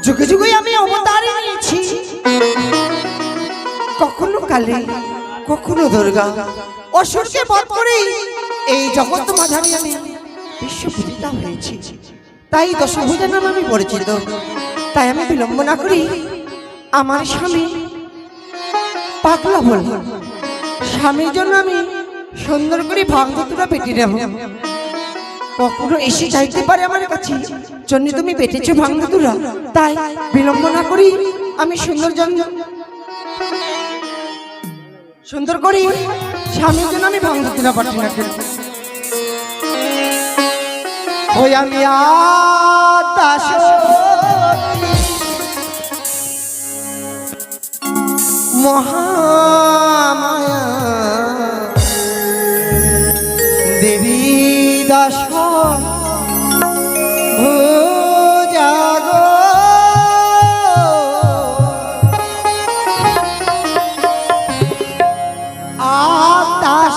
যুগে যুগে আমি অবতার নিয়েছি, কখনো কালী কখনো দুর্গা, অসুরকে বধ করে এই জগৎ মাঝারি আমি বিশ্বপূজিতা হয়েছি। তাই দশভুজা নামে আমি পরিচিত। তাই আমি বিলম্ব না করি আমার স্বামী পাগলা বলব, স্বামীর জন্য আমি সুন্দর করে ভাঙতুরা পেটে নেব। কখনো এসে চাইতে পারে আমার কাছে, জন্য তুমি পেটেছো ভাঙতুরা। তাই বিলম্ব না করি আমি সুন্দর করি স্বামীর জন্য আমি ভাঙতুরা পাঠি না করি। ওই আমি আতাশ মহামায়া দেবী দাস ভুজাগ আতাশ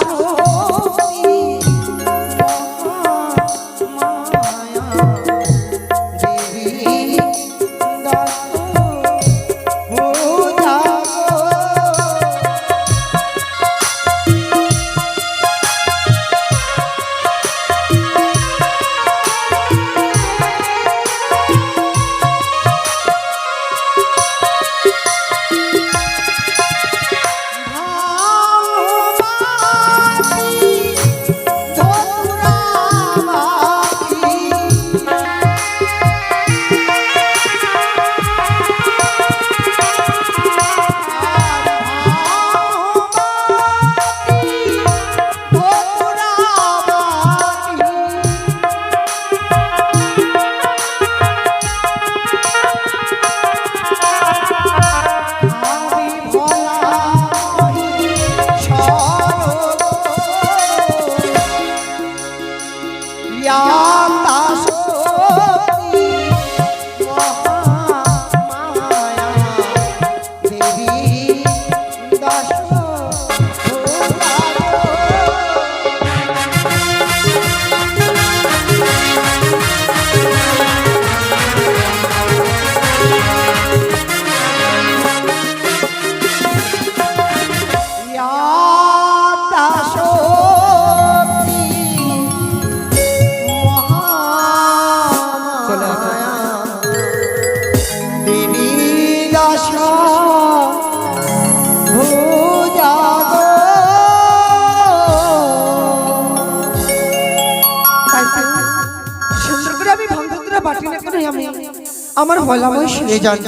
আমার হলাময় শুনে যান।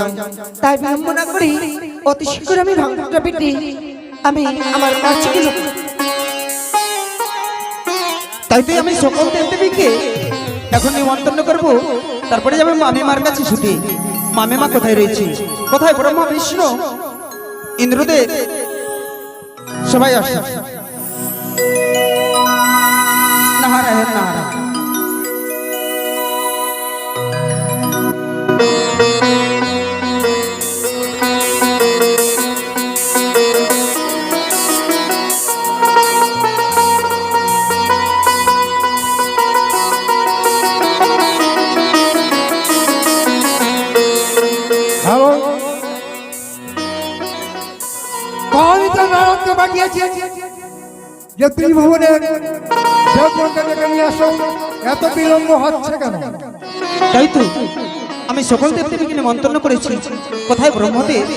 তাই বিলম্ব না করি অতি শীঘ্র আমি ভাঙটা পেটে আমি আমার কাছে লোক। তাই তো আমি সকল দেবদেবীকে এখন নিমন্ত্রণ করবো, তারপরে যাবে মামিমার কাছে ছুটে। মামিমা কোথায় রয়েছে, কোথায় ব্রহ্মা বিষ্ণু ইন্দ্রদেব সবাই আসে। নারায়ণ নারায়ণ। যে তুই ভবনে এত বিলম্ব হচ্ছে কেন? তাই তো আমি সকল দেবদেবীকে নিমন্ত্রণ করেছি। কোথায় ব্রহ্মদেব?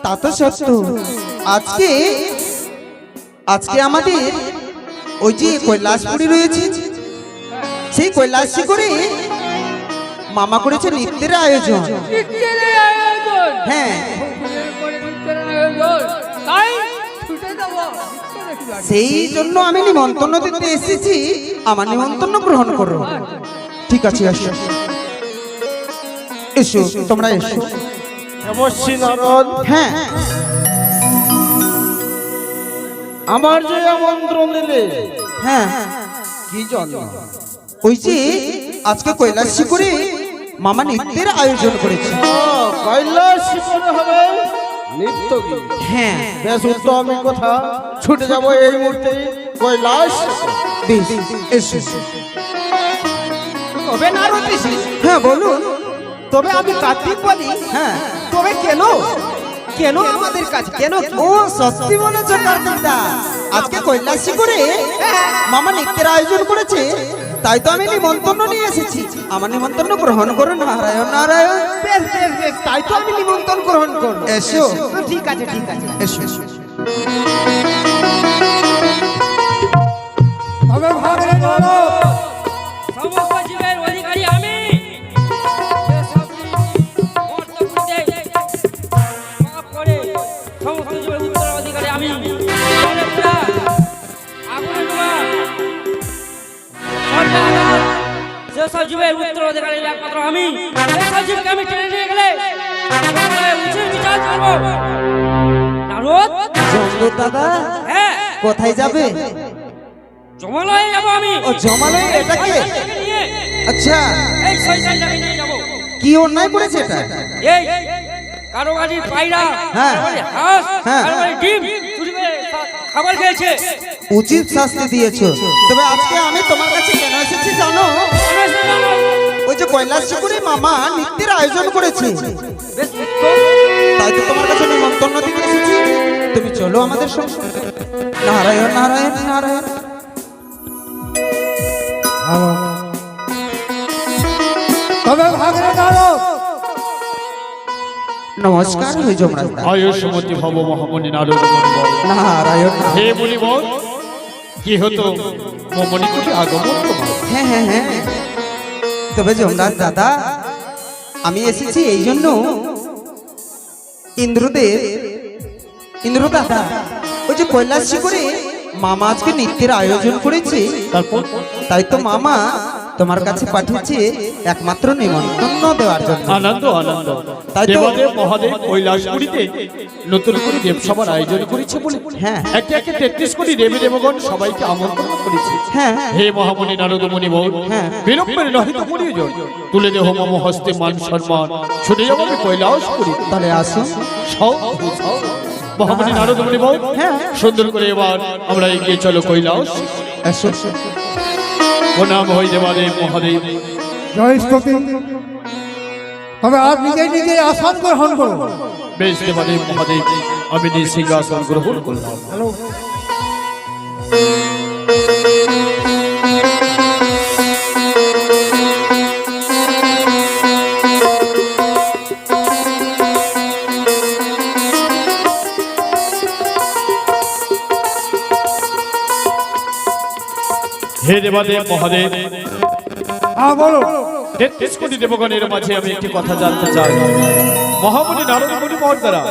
তা তো সত্য। আজকে আমাদের ওই যে কৈলাসপুরী রয়েছে, সেই কৈলাসী করে মামা করেছে নৃত্যের আয়োজন। হ্যাঁ, সেই জন্য আমি নিমন্ত্রণ দিতে এসেছি। আমার নিমন্ত্রণ গ্রহণ করো। ঠিক আছে, আসো এসো, তোমরা এসো। অবশ্যই নারদ। হ্যাঁ, আমার যে আমন্ত্রণ দিলে হ্যাঁ কি জন্য? ওই যে আজকে কৈলাসী করে মামা নৃত্যের আয়োজন করেছে। কৈলাস শিখরে হবে নৃত্য গীত। হ্যাঁ বেশ উত্তম কথা, ছুটে যাব এই মুহূর্তে কৈলাস। বেশ এসো। তবে নারদ ঋষি, হ্যাঁ বলুন। তবে আমি কার্তিক বলি, হ্যাঁ তবে কেন কেন আমাদের কাছে কেন? ও সত্যি বলেছো কার্তিকদা, আজকে কৈলাসী করে মামা নৃত্যের আয়োজন করেছে, তাই তো আমি নিমন্ত্রণ নিয়ে এসেছি। আমার নিমন্ত্রণ গ্রহণ করুন। নারায়ণ নারায়ণ। বেশ বেশ বেশ, তাই তো আমি নিমন্ত্রণ গ্রহণ করবো। এসো। ঠিক আছে ঠিক আছে। এসো এসো। তবে ভাগরে নারদ, সমস্ত জীবের অধিকারী আমি। যেসব জীব মর্তপুরীতে পাপ করে, সমস্ত জীবের উত্তরাধিকারী আমি। জলে পুরা, আগুনে ডুবা, স্বর্গে আঘাত, যেসব জীবের উত্তরাধিকারী একমাত্র আমি। যেসব জীবকে আমি টেনে নিয়ে গেলে জঙ্গলে উচিত বিচার করবো। নারদ, জঙ্গল দাদা হ্যাঁ, কোথায় যাবে? জমালয়ে যাবো আমি। ও জমালয়ে, এটাকে? শয়তানটাকে নিয়ে, আচ্ছা, এই শয়তানটাকে নিয়ে যাবো। কি অন্যায় করেছে এটা? এই কারো বাড়ির পায়রা, হ্যাঁ। কারো বাড়ির হাঁস, হ্যাঁ। কারো বাড়ির ডিম চুরি করে খাবার খেয়েছে। উচিত শাস্তি দিয়েছো। তবে আজকে আমি তোমার কাছে কেন এসেছি জানো? ওই যে কৈলাসী করে মামা নৃত্যের আয়োজন করেছে, বেশ উত্তম। তাই তো তোমার কাছে নিমন্ত্রণ দিতে এসেছি। তুমি চলো আমাদের সঙ্গে। নারায়ণ নারায়ণ নারায়ণ। তবে ভাগরে নারদ, নমস্কার হই যমরাজ দা। আয়ুষ্মতি ভব মহামণি নারদ মুনিবর। নারায়ণ। হে মুনিবর, কি হতো মমনিকটে আগমন তোমার? হ্যাঁ হ্যাঁ হ্যাঁ। তবে যমরাজ দাদা, আমি এসেছি এই জন্য, ইন্দ্র দাদা ওই যে কৈলাসী করে মামা আজকে নৃত্যের আয়োজন করেছে, তারপর তাই তো মামা তোমার কাছে পাঠিয়েছে একমাত্র নিমন্ত্রণ দেওয়ার জন্য। আনন্দ আনন্দ। তাই তো। দেবাদেব মহাদেব কৈলাসপুরীতে নতুন করে দেবসভার আয়োজন করেছে বলে হ্যাঁ। একে একে 33 কোটি দেবী দেবগণ সবাইকে আমন্ত্রণ করেছে। হ্যাঁ হে মহামণি নারদ মুনিবর, হ্যাঁ। বিলম্বের নহিত প্রয়োজন, তুলে দেহ মম হস্তে মান সম্মান, ছুটে যাবো আমি কৈলাসপুরী। তাহলে আসুন। মহামণি নারদ মুনিবর, হ্যাঁ। সুন্দর করে এবার আমরা এগিয়ে চলো কৈলাস। এসো এসো। প্রণাম হই দেবাদেব মহাদেব। জয় স্তুতি। তবে আজ নিজে নিজে আসন গ্রহণ করো। বেশ দেবাদেব মহাদেব, আমি নিজ সিংহাসন গ্রহণ করলাম। হ্যালো। হে দেবাদেব মহাদেব, হ্যাঁ বলো। 33 কোটি দেবগণের মাঝে আমি একটি কথা জানতে চাই। মহামণি নারদ মুনি মহাদ্বারা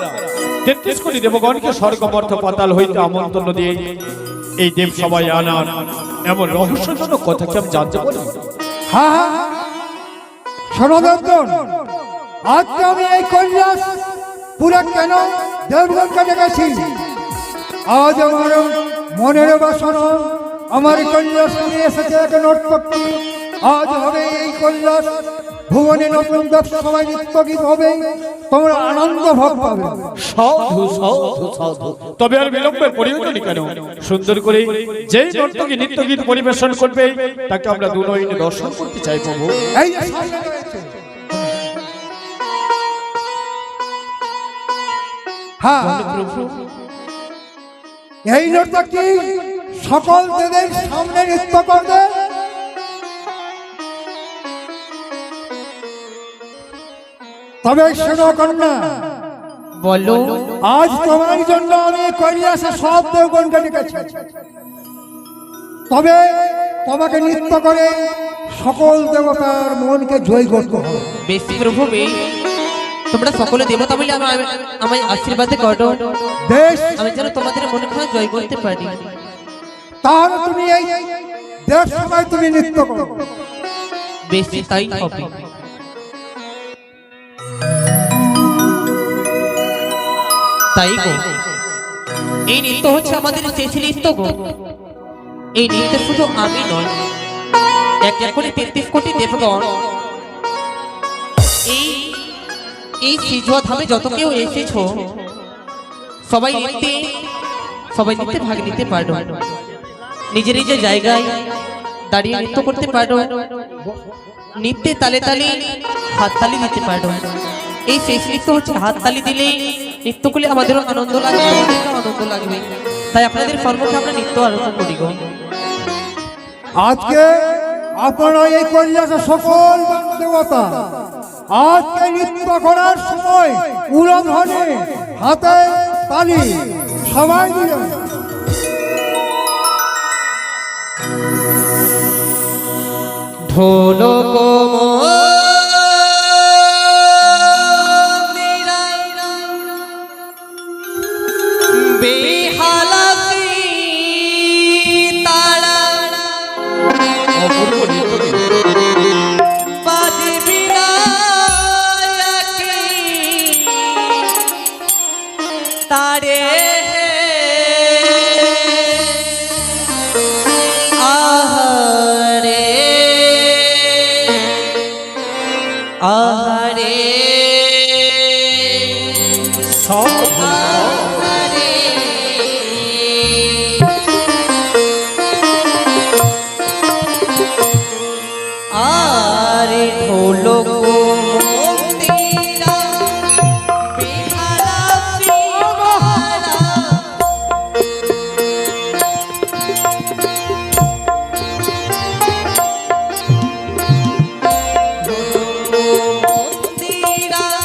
33 কোটি দেবগণকে স্বর্গ মর্ত পাতাল হইতে আমন্ত্রণ দিয়ে এই দেব সবাই আনার এমন রহস্যজনক কথা কি আমি জানতে পারি? হ্যাঁ হ্যাঁ হ্যাঁ। শোনো দেবগণ, আজকে আমি এই কৈলাস পুরা কেন দেবগণকে ডেকেছি। আজ আমার মনের বাসনা, আমার কৈলাস নিয়ে এসেছে এক নর্তকী। আজ হবে এই কৈলাস ভুবনে নতুন ব্যবসায় নৃত্য গীত হবে, তোমরা আনন্দ ভোগ পাবে। সাধু সাধু সাধু। তবে আর বিলম্বের প্রয়োজন কেন? সুন্দর করে যেই নর্তকী নৃত্য গীত পরিবেশন করবে তাকে আমরা দুনয়নে দর্শন করতে চাই প্রভু। এই যে সামনে রয়েছে। হ্যাঁ, এই নর্তকী সকল দেবের সামনে নৃত্য করবে। তবে শোনো কন্যা, বলো। আজ তোমার জন্য আমি কৈলাসে সব দেবগণকে ডেকেছি। তবে তোমাকে নৃত্য করে সকল দেবতার মনকে জয় করতে হবে। বেশ প্রভু, বেশ। তোমরা সকলে দেবতা বলে আমায় আশীর্বাদ করো, বেশ, আমি যেন তোমাদের মনে খানা জয় করতে পারি। তাহলে তুমি এই দেব সময় তুমি নৃত্য করো। বেশ, তাই হবে। তাই গো। এই নৃত্য হচ্ছে আমাদের শেষ নৃত্য গো। এই নৃত্য শুধু আমি নয়, এক এক করে 33 কোটি দেবগণ এই সিজুয়া ধামে যত কেউ এসেছো সবাই নৃত্যে ভাগ নিতে পারো, নিজের নিজের জায়গায় দাঁড়িয়ে নৃত্য করতে পারো, নৃত্যে তালে তালে হাততালি দিতে পারো। এই শেষ নৃত্য হচ্ছে হাততালি দিলে নৃত্য করলে আমাদেরও আনন্দ লাগবে, আমাদেরও আনন্দ লাগবে। তাই আপনাদের সর্বক্ষে আমরা নৃত্য আরম্ভ করি গো। আজকে আপনারা এই কৈলাসের সকল দেবতা আজকে নৃত্য করার সময় উলঙ্ঘনে হাতে তালি সবাই দিলেন। ঢোলক বেহালা তারা বাজবি না তারে আহারে আহারে আরে ঢোলক মন্দিরা বিহারা বিহারা মন্দিরা বিহারা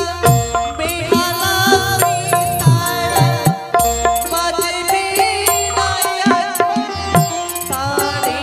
বিহারা বাজবে না তারে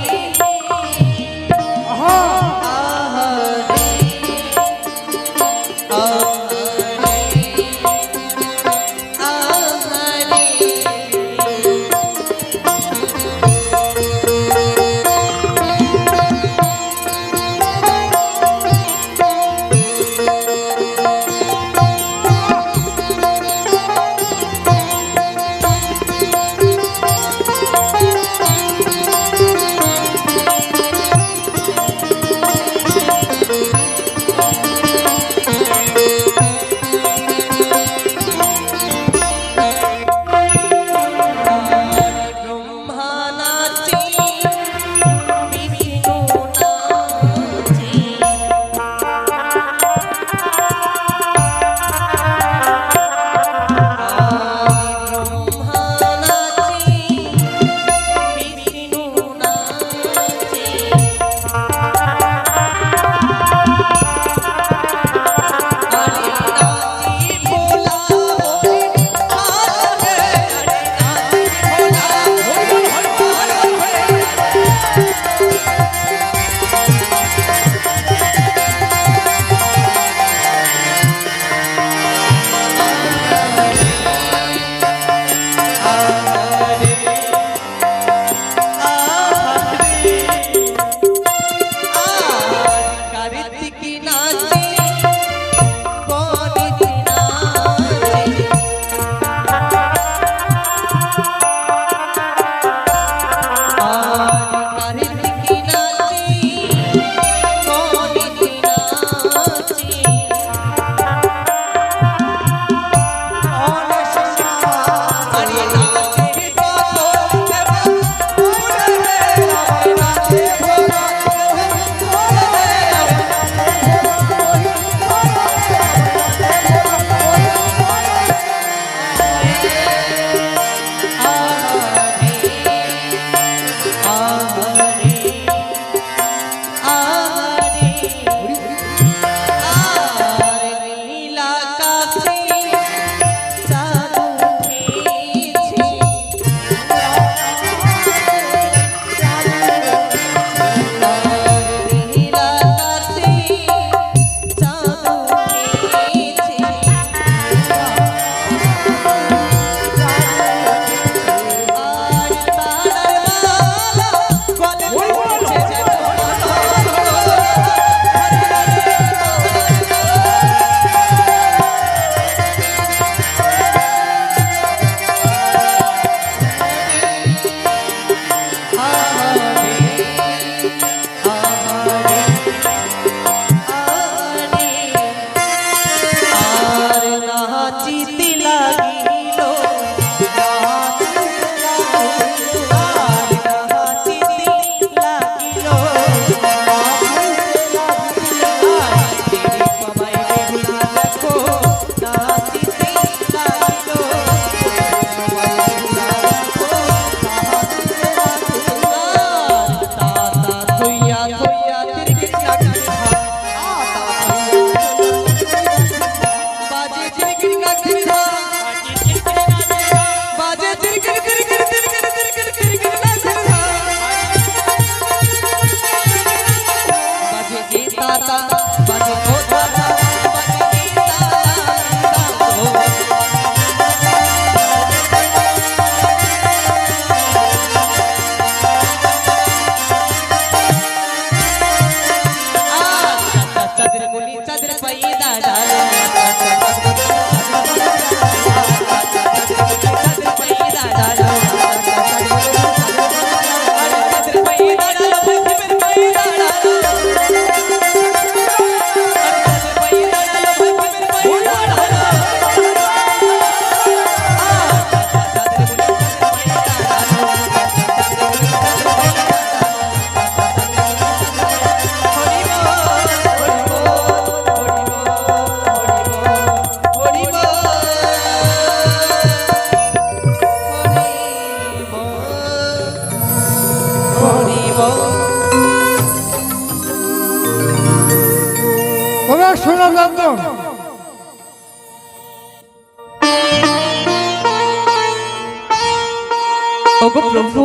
ওগো প্রভু,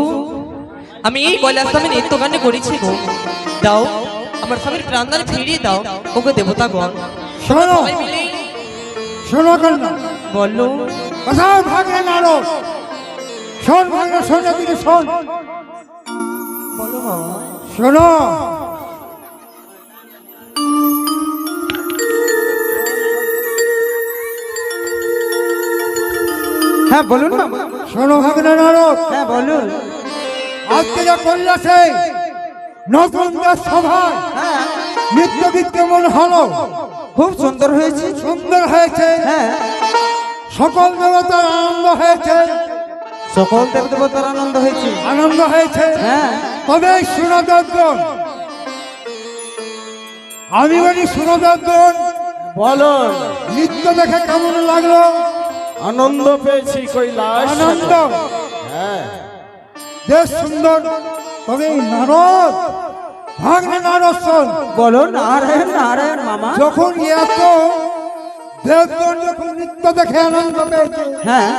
আমি এই কৈলাসে নিত্যকান্ডে করেছি গো। দাও আমার স্বামীর প্রাণদান ফিরিয়ে দাও ওগো দেবতাগণ। শোনো সবাই মিলে শোনো কন্যা, বলো। কোথায় ভাগলে নারদ? শোন ভাগলে, শোন এদিকে শোন, বলো বাবা। শোনো। হ্যাঁ বলুন মামা। শোনো ভাগলে নারদ, হ্যাঁ বলুন। আজকে যা কৈলাসে নতুন দেশ সভায় হ্যাঁ নৃত্য গীত কেমন হলো? খুব সুন্দর হয়েছে। সুন্দর হয়েছে, হ্যাঁ সকল দেবতার আনন্দ হয়েছে, সকল দেবতার আনন্দ হয়েছে। আনন্দ হয়েছে। হ্যাঁ তবে সুনদগণ, আমি বলি সুনদগণ, বলো, নৃত্য দেখে কেমন লাগলো? আনন্দ পেয়েছি কৈলাস। আনন্দ, হ্যাঁ, বেশ সুন্দর। তবে এই নারদ, ভাগ্নে নারদ শোন, বলো। নারায়ণ নারায়ণ মামা। যখন এত দেবগণ যখন নৃত্য দেখে আনন্দ পেয়েছে, হ্যাঁ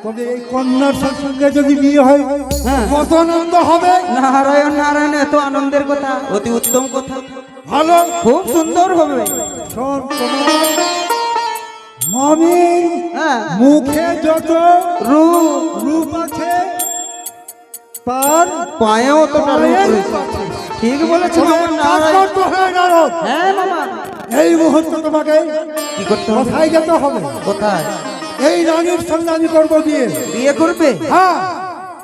তবে এই কন্যার সঙ্গে যদি বিয়ে হয় হ্যাঁ। কত আনন্দ হবে? নারায়ণ নারায়ণ, এত আনন্দের কথা, অতি উত্তম কথা, ভালো, খুব সুন্দর হবে। শোন তোমার মামি হ্যাঁ মুখে যত রূপ, রূপ আছে তার পায়েও তো পায়ের রূপ রূপ রয়েছে। আছে। ঠিক বলেছো তবে মামা, কাজ নারায়ণ। করতে হবে নারদ। হ্যাঁ মামা। এই মুহূর্তে তোমাকে কি করতে হবে? কোথায় যেতে হবে? কোথায়? এই রানীর সঙ্গে আমি করবো বিয়ে। বিয়ে করবে? হ্যাঁ,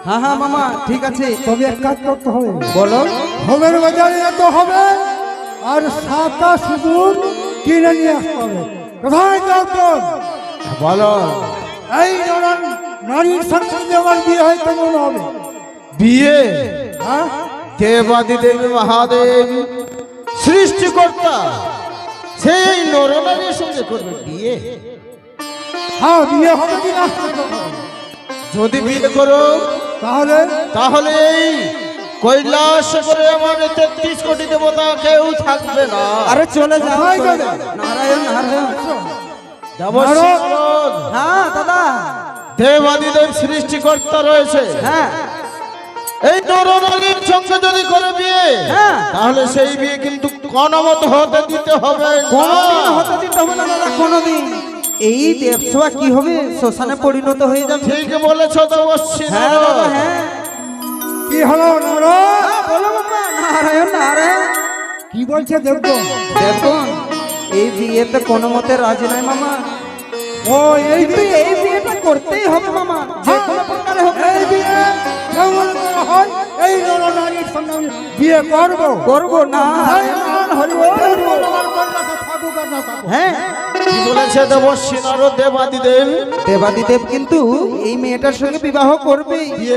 হ্যাঁ হ্যাঁ মামা, ঠিক আছে। তবে এক কাজ করতে হবে, বলো। হোমের বাজারে যেতে হবে আর সাতটা সিঁদুর কিনে নিয়ে আসতে হবে। কোথায় যাবো? বলো। এই নারীর সঙ্গে যদি আমার বিয়ে হয় কেমন হবে? বিয়ে হ্যাঁ, দেবাদি দেবী মহাদেব সৃষ্টিকর্তা সেই নরনারীর সঙ্গে করবে বিয়ে? হ্যাঁ, বিয়ে হবে কি না? যদি বিয়ে করো তাহলে তাহলে এই কৈলাস করে আমার 33 কোটি দেবতা কেউ থাকবে না। আরে চলে যাও, কোথায় চলে যাবে? যাও। নারায়ণ নারায়ণ। দেবশ্রী নারদ। নারদ, হ্যাঁ দাদা। দেবাদিদেব সৃষ্টিকর্তা রয়েছে, হ্যাঁ এই নরনারীর সঙ্গে যদি করে বিয়ে, হ্যাঁ। তাহলে সেই বিয়ে কিন্তু কোনমত হতে দিতে হবে কোনোদিন না। হতে দিতে হবে না দাদা, কোনোদিন। এই দেবসভা কি হবে, শ্মশানে পরিণত হয়ে যাবে। ঠিক বলেছ দেবশ্রী হ্যাঁ নারদ। দাদা, হ্যাঁ। কি হলো নারদ? হ্যাঁ, বলো মামা। নারায়ণ নারায়ণ। কি বলছে দেবগণ? দেখুন, এই বিয়েতে কোনো মতে রাজি নাই মামা। ও এই কিন্তু এই বিয়েটা করতেই হবে মামা, যে কোনো প্রকারে হোক। এই বিয়ে কেমন করে হয়? এই নারীর সঙ্গে আমি বিয়ে করবো। করবো না। হ্যাঁ, হ্যাঁ, কি বলেছে দেবশ্রী নারদ দেবাদিদেব? দেবাদিদেব কিন্তু এই মেয়েটার সঙ্গে বিবাহ করবেই। বিয়ে